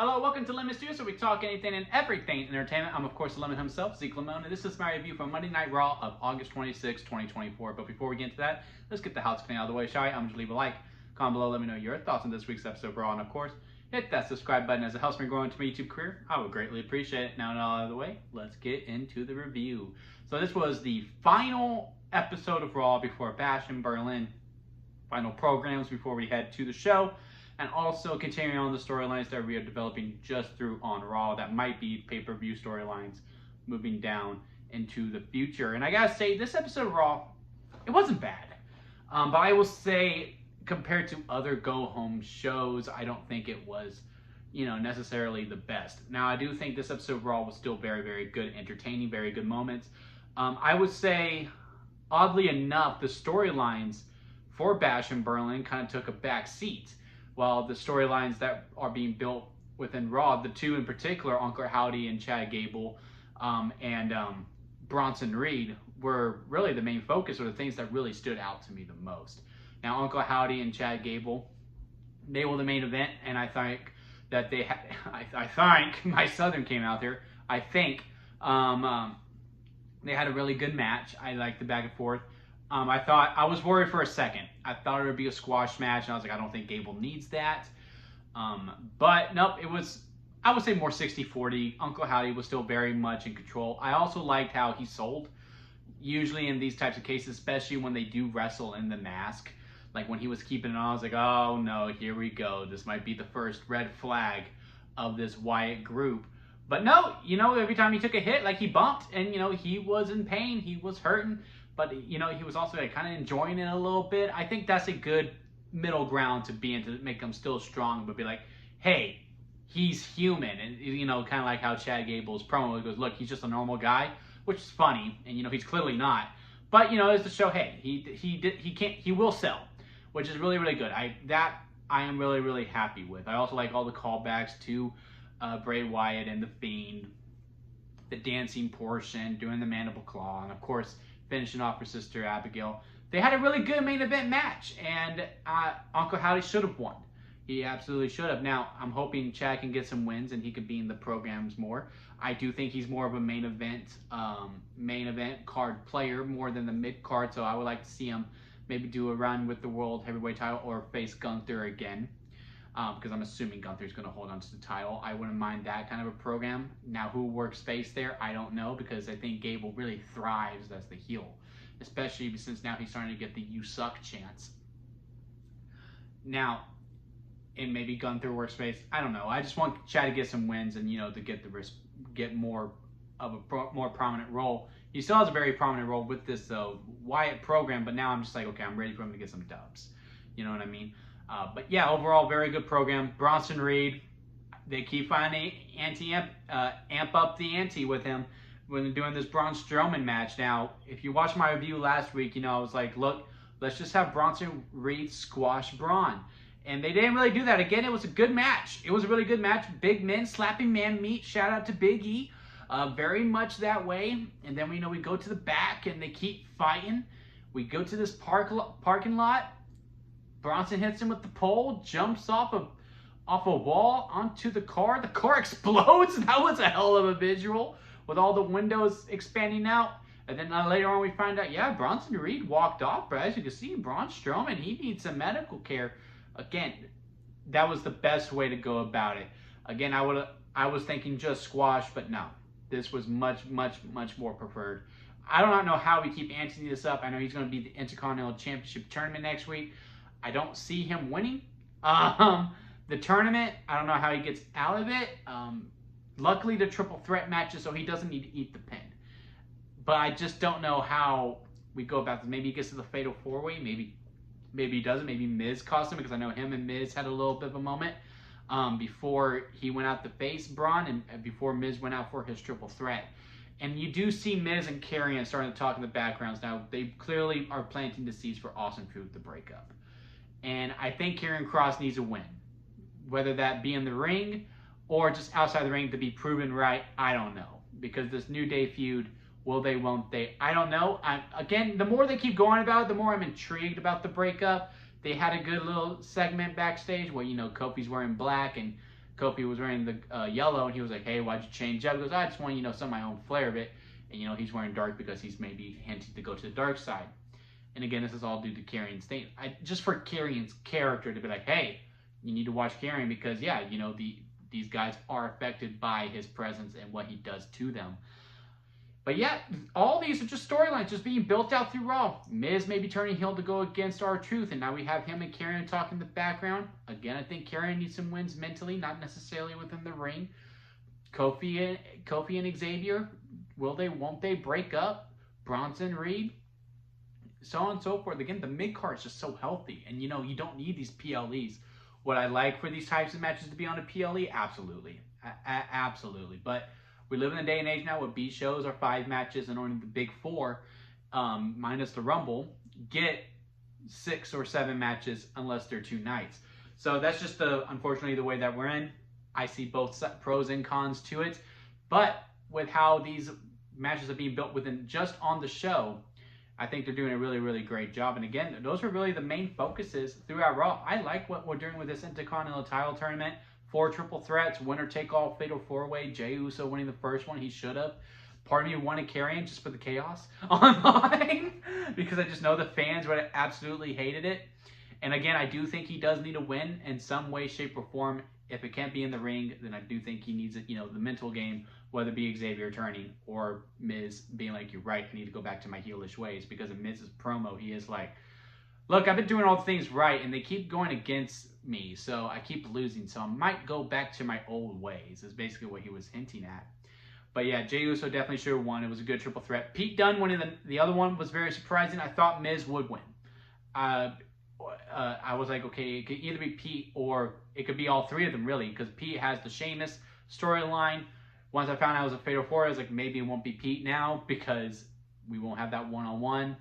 Hello, welcome to Lemon Studios, where we talk anything and everything entertainment. I'm, of course, the Lemon himself, Zeke Lemon, and this is my review from Monday Night Raw of August 26, 2024. But before we get into that, let's get the housekeeping out of the way, shall we? I'm going to leave a like, comment below, let me know your thoughts on this week's episode of Raw, and of course, hit that subscribe button as it helps me grow into my YouTube career. I would greatly appreciate it. Now, all out of the way, let's get into the review. So this was the final episode of Raw before Bash in Berlin. Final programs before we head to the show. And also continuing on the storylines that we are developing just through on Raw that might be pay-per-view storylines moving down into the future. And I gotta say, this episode of Raw, it wasn't bad. But I will say, compared to other go-home shows, I don't think it was, necessarily the best. Now, I do think this episode of Raw was still very, very good, entertaining, very good moments. I would say, oddly enough, the storylines for Bash in Berlin kind of took a back seat. While the storylines that are being built within Raw, the two in particular, Uncle Howdy and Chad Gable, and Bronson Reed, were really the main focus, or the things that really stood out to me the most. Now, Uncle Howdy and Chad Gable, they were the main event, and I think that they had, I think, my Southern came out there, I think, they had a really good match. I liked the back and forth. I was worried for a second. I thought it would be a squash match, and I was like, I don't think Gable needs that. But nope, it was, I would say, more 60-40. Uncle Howdy was still very much in control. I also liked how he sold. Usually in these types of cases, especially when they do wrestle in the mask, like when he was keeping it on, I was like, oh no, here we go. This might be the first red flag of this Wyatt group. But no, every time he took a hit, like he bumped, and he was in pain, he was hurting. But, he was also kind of enjoying it a little bit. I think that's a good middle ground to be in, to make him still strong, but be like, hey, he's human. And, kind of like how Chad Gable's promo goes, look, he's just a normal guy, which is funny. And, he's clearly not. But, it's to show, hey, he will sell, which is really, really good. I am really, really happy with. I also like all the callbacks to Bray Wyatt and The Fiend, the dancing portion, doing the mandible claw, and, of course, finishing off her sister Abigail. They had a really good main event match, and Uncle Howdy should have won. He absolutely should have. Now, I'm hoping Chad can get some wins and he can be in the programs more. I do think he's more of a main event card player more than the mid card, so I would like to see him maybe do a run with the World Heavyweight title or face Gunther again. Because I'm assuming Gunther's going to hold on to the title. I wouldn't mind that kind of a program. Now, who works face there, I don't know, because I think Gable really thrives as the heel, especially since now he's starting to get the "you suck" chance. Now, and maybe Gunther works face. I don't know. I just want Chad to get some wins and to get more of a more prominent role. He still has a very prominent role with this Wyatt program, but now I'm just like, okay, I'm ready for him to get some dubs. You know what I mean? But yeah, overall, very good program. Bronson Reed, they keep finding amp up the ante with him when they're doing this Braun Strowman match. Now, if you watched my review last week, I was like, look, let's just have Bronson Reed squash Braun. And they didn't really do that. Again, it was a good match. It was a really good match. Big men, slapping man meat. Shout out to Big E. Very much that way. And then we go to the back and they keep fighting. We go to this parking lot. Bronson hits him with the pole, jumps off a wall onto the car. The car explodes. That was a hell of a visual with all the windows expanding out. And then later on we find out, yeah, Bronson Reed walked off. But as you can see, Braun Strowman, he needs some medical care. Again, that was the best way to go about it. Again, I was thinking just squash, but no. This was much, much, much more preferred. I do not know how we keep anteing this up. I know he's going to be the Intercontinental Championship tournament next week. I don't see him winning the tournament. I don't know how he gets out of it. Luckily, the triple threat matches, so he doesn't need to eat the pin. But I just don't know how we go about this. Maybe he gets to the Fatal 4-Way. Maybe he doesn't. Maybe Miz cost him, because I know him and Miz had a little bit of a moment before he went out to face Braun and before Miz went out for his triple threat. And you do see Miz and Karrion starting to talk in the backgrounds now. They clearly are planting the seeds for Austin Truth to break up. And I think Karrion Kross needs a win. Whether that be in the ring or just outside the ring to be proven right, I don't know. Because this New Day feud, will they, won't they? I don't know. Again, the more they keep going about it, the more I'm intrigued about the breakup. They had a good little segment backstage where, Kofi's wearing black and Kofi was wearing the yellow, and he was like, "Hey, why'd you change up?" He goes, "I just want, some of my own flair of it." And he's wearing dark because he's maybe hinting to go to the dark side. And again, this is all due to Karrion's thing. Just for Karrion's character to be like, "Hey, you need to watch Karrion because these guys are affected by his presence and what he does to them." But yeah, all these are just storylines just being built out through Raw. Miz may be turning heel to go against R-Truth, and now we have him and Karrion talking in the background. Again, I think Karrion needs some wins mentally, not necessarily within the ring. Kofi and Xavier, won't they break up? Bronson Reed, so on and so forth. Again, the mid-card is just so healthy, and you don't need these PLEs. Would I like for these types of matches to be on a PLE? Absolutely. Absolutely. But we live in a day and age now where B shows are 5 matches and only the big 4, minus the Rumble, get 6 or 7 matches unless they're 2 nights. So that's just unfortunately the way that we're in. I see both pros and cons to it. But with how these matches are being built within just on the show, I think they're doing a really, really great job. And again, those are really the main focuses throughout Raw. I like what we're doing with this Intercontinental title tournament. 4 triple threats, winner take all, fatal 4-way. Jey Uso winning the first one. He should have. Part of me wanted Karrion just for the chaos online because I just know the fans would have absolutely hated it. And again, I do think he does need a win in some way, shape, or form. If it can't be in the ring, then I do think he needs it, the mental game, whether it be Xavier turning or Miz being like, "You're right, I need to go back to my heelish ways." Because in Miz's promo, he is like, "Look, I've been doing all the things right, and they keep going against me, so I keep losing. So I might go back to my old ways," is basically what he was hinting at. But yeah, Jey Uso definitely should have won. It was a good triple threat. Pete Dunne winning the other one was very surprising. I thought Miz would win. I was like, okay, it could either be Pete or it could be all 3 of them, really, because Pete has the Sheamus storyline. Once I found out it was a Fatal 4, I was like, maybe it won't be Pete now because we won't have that one-on-one.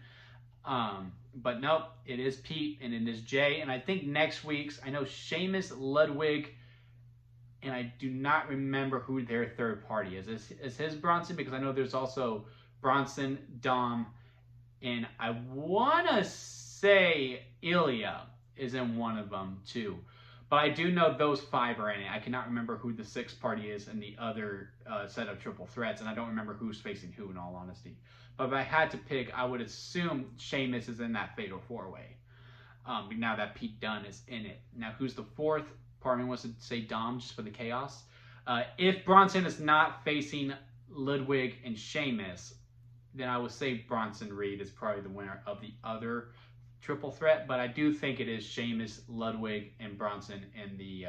But nope, it is Pete and it is Jey. And I think next week's, I know Sheamus, Ludwig, and I do not remember who their third party is. Is his Bronson? Because I know there's also Bronson, Dom, and I want to say Ilya is in one of them too. But I do know those 5 are in it. I cannot remember who the 6th party is in the other set of triple threats, and I don't remember who's facing who in all honesty. But if I had to pick, I would assume Sheamus is in that Fatal 4-way. Now that Pete Dunne is in it. Now, who's the 4th? Part of me wants to say Dom just for the chaos. If Bronson is not facing Ludwig and Sheamus, then I would say Bronson Reed is probably the winner of the other triple threat. But I do think it is Sheamus, Ludwig, and Bronson in the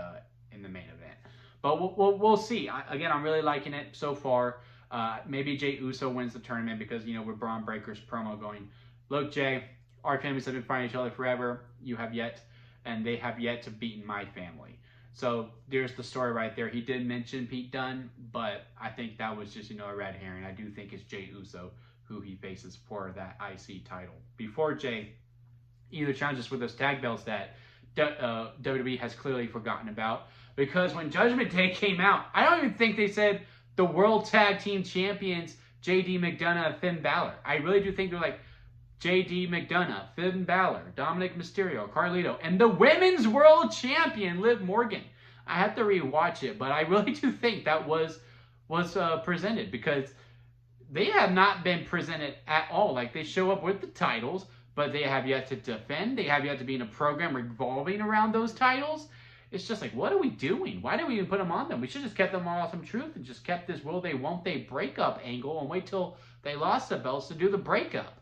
main event. But we'll see. Again, I'm really liking it so far. Maybe Jey Uso wins the tournament because, with Braun Breaker's promo going, "Look, Jey, our families have been fighting each other forever. And they have yet to beat my family." So there's the story right there. He did mention Pete Dunne, but I think that was just, a red herring. I do think it's Jey Uso who he faces for that IC title. Before Jey either challenges for those tag belts that WWE has clearly forgotten about. Because when Judgment Day came out, I don't even think they said the World Tag Team Champions, JD McDonough and Finn Balor. I really do think they're like JD McDonough, Finn Balor, Dominic Mysterio, Carlito, and the Women's World Champion, Liv Morgan. I have to rewatch it, but I really do think that was presented because they have not been presented at all. Like, they show up with the titles, but they have yet to defend. They have yet to be in a program revolving around those titles. It's just like, what are we doing? Why do we even put them on them? We should just kept them on Awesome Truth and just kept this will they, won't they breakup angle and wait till they lost the belts to do the breakup.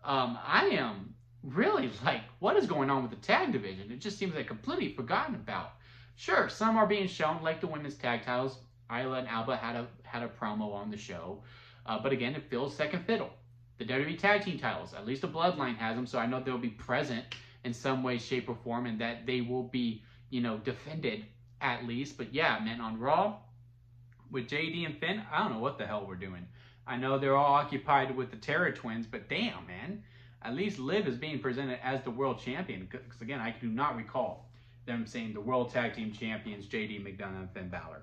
I am really like, what is going on with the tag division? It just seems like completely forgotten about. Sure, some are being shown, like the women's tag titles. Isla and Alba had a promo on the show. But again, it feels second fiddle. The WWE Tag Team titles, at least the Bloodline has them, so I know they'll be present in some way, shape, or form, and that they will be, defended at least. But yeah, man, on Raw, with JD and Finn, I don't know what the hell we're doing. I know they're all occupied with the Terror Twins, but damn, man. At least Liv is being presented as the world champion. Because again, I do not recall them saying the World Tag Team Champions, JD McDonough and Finn Balor.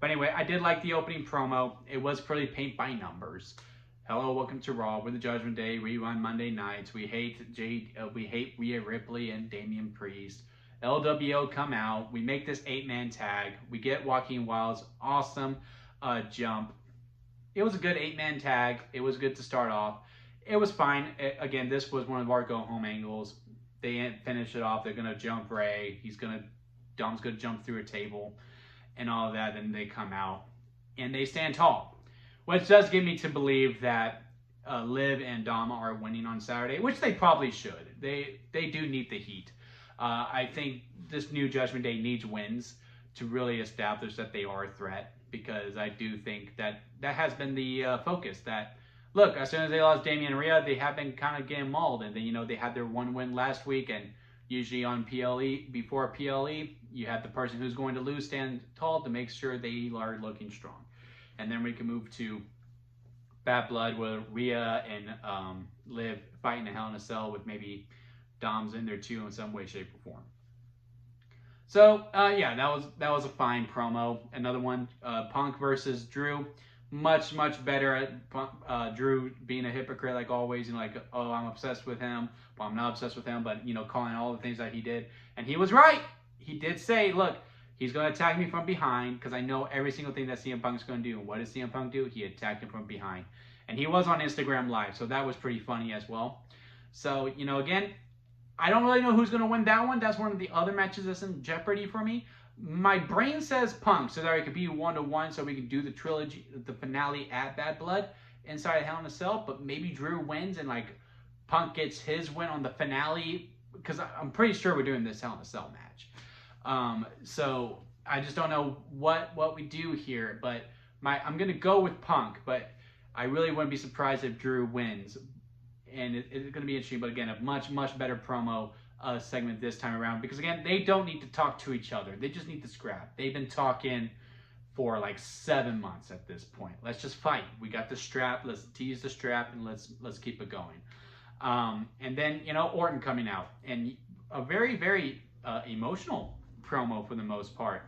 But anyway, I did like the opening promo. It was pretty paint by numbers. Hello, welcome to Raw. We're the Judgment Day. We run Monday nights. We hate Rhea Ripley and Damian Priest. LWO come out. We make this 8-man tag. We get Joaquin Wilde's awesome jump. It was a good 8-man tag. It was good to start off. It was fine. Again, this was one of our go-home angles. They finish it off. They're going to jump Ray. Dom's going to jump through a table and all of that. Then they come out and they stand tall, which does give me to believe that Liv and Dom are winning on Saturday, which they probably should. They do need the heat. I think this new Judgment Day needs wins to really establish that they are a threat, because I do think that has been the focus. That, look, as soon as they lost Damian and Rhea, they have been kind of getting mauled. And then, they had their one win last week, and usually on PLE, before PLE, you have the person who's going to lose stand tall to make sure they are looking strong. And then we can move to Bad Blood with Rhea and Liv fighting a Hell in a Cell with maybe Dom's in there too in some way, shape, or form. So yeah, that was a fine promo. Another one, Punk versus Drew. Much better at Drew being a hypocrite like always, and like, oh, I'm obsessed with him, well, I'm not obsessed with him, but calling all the things that he did, and he was right. He did say, look, he's going to attack me from behind, because I know every single thing that CM Punk's going to do. And what did CM Punk do? He attacked him from behind, and he was on Instagram Live, so that was pretty funny as well. So again, I don't really know who's going to win that one. That's one of the other matches that's in jeopardy for me. My brain says Punk, so that it could be 1-1, so we can do the trilogy, the finale at Bad Blood inside Hell in a Cell. But maybe Drew wins and like Punk gets his win on the finale, because I'm pretty sure we're doing this Hell in a Cell match. So I just don't know what we do here. But I'm gonna go with Punk, but I really wouldn't be surprised if Drew wins. And it's going to be interesting, but again, a much better promo segment this time around, because again, they don't need to talk to each other. They just need to scrap. They've been talking for like 7 months at this point. Let's just fight. We got the strap. Let's tease the strap and let's keep it going. And then Orton coming out, and a very emotional promo for the most part.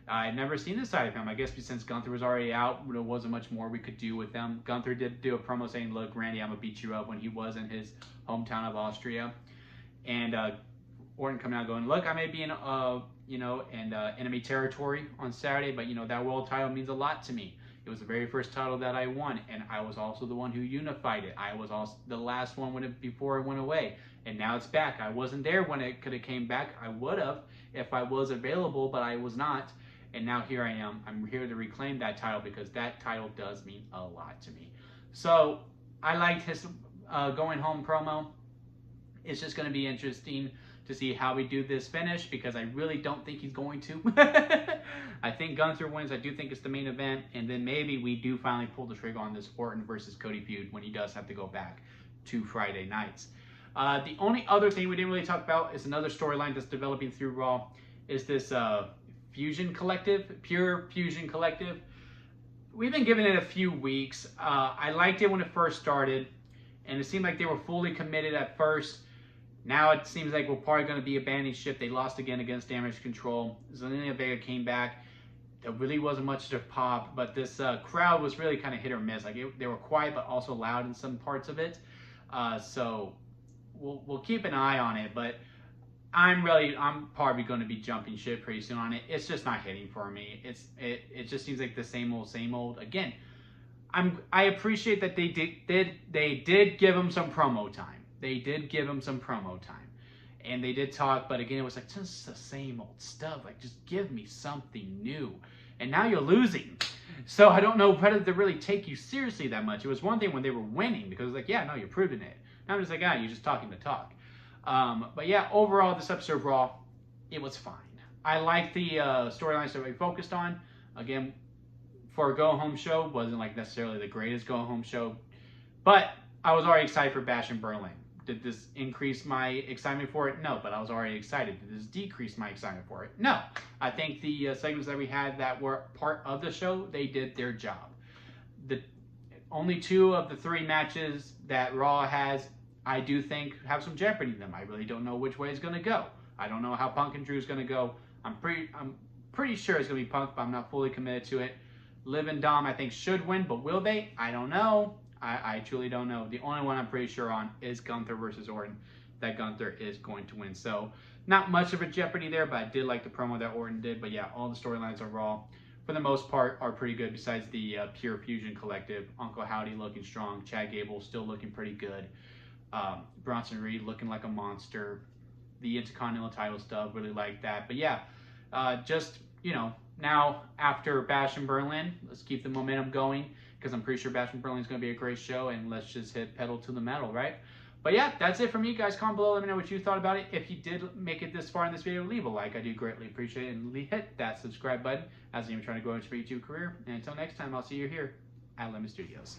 I'd never seen this side of him. I guess since Gunther was already out, there wasn't much more we could do with them. Gunther did do a promo saying, look, Randy, I'm going to beat you up, when he was in his hometown of Austria. And Orton coming out going, look, I may be in, enemy territory on Saturday, but, that world title means a lot to me. It was the very first title that I won, and I was also the one who unified it. I was also the last one before it went away, and now it's back. I wasn't there when it could have came back. I would have if I was available, but I was not. And now here I am. I'm here to reclaim that title, because that title does mean a lot to me. So I liked his going home promo. It's just going to be interesting to see how we do this finish, because I really don't think he's going to. I think Gunther wins. I do think it's the main event. And then maybe we do finally pull the trigger on this Orton versus Cody feud when he does have to go back to Friday nights. The only other thing we didn't really talk about is another storyline that's developing through Raw, is this Fusion Collective, Pure Fusion Collective. We've been giving it a few weeks. I liked it when it first started, and it seemed like they were fully committed at first. Now it seems like we're probably going to be abandoning ship. They lost again against Damage Control. Zelina Vega came back. There really wasn't much to pop, but this crowd was really kind of hit or miss. Like they were quiet, but also loud in some parts of it. So we'll keep an eye on it, but I'm probably going to be jumping ship pretty soon on it. It's just not hitting for me. It just seems like the same old. Again, I appreciate that they did give him some promo time. They did give him some promo time, and they did talk. But again, it was like just the same old stuff. Like, just give me something new. And now you're losing, so I don't know whether to really take you seriously that much. It was one thing when they were winning, because it was like, yeah, no, you're proving it. Now I'm just like, you're just talking to talk. But yeah, overall, this episode of Raw, it was fine. I like the storylines that we focused on. Again, for a go-home show, wasn't like necessarily the greatest go-home show, but I was already excited for Bash in Berlin. Did this increase my excitement for it? No, but I was already excited. Did this decrease my excitement for it? No. I think the segments that we had that were part of the show, they did their job. The only 2 of the 3 matches that Raw has, I do think, have some jeopardy in them. I really don't know which way it's going to go. I don't know how Punk and Drew is going to go. I'm pretty sure it's going to be Punk, but I'm not fully committed to it. Liv and Dom, I think, should win, but will they? I don't know. I truly don't know. The only one I'm pretty sure on is Gunther versus Orton, that Gunther is going to win. So Not much of a jeopardy there, but I did like the promo that Orton did. But yeah, all the storylines on Raw, for the most part, are pretty good. Besides the Pure Fusion Collective, Uncle Howdy looking strong, Chad Gable still looking pretty good, Bronson Reed looking like a monster. The Intercontinental title stuff, really like that. But yeah, just, you know, now after Bash in Berlin, let's keep the momentum going, because I'm pretty sure Bash in Berlin is going to be a great show, and let's just hit pedal to the metal, right? But yeah, that's it from me, guys. Comment below, let me know what you thought about it. If you did make it this far in this video, leave a like. I do greatly appreciate it. And hit that subscribe button as I'm trying to grow into my YouTube career. And until next time, I'll see you here at Lemon Studios.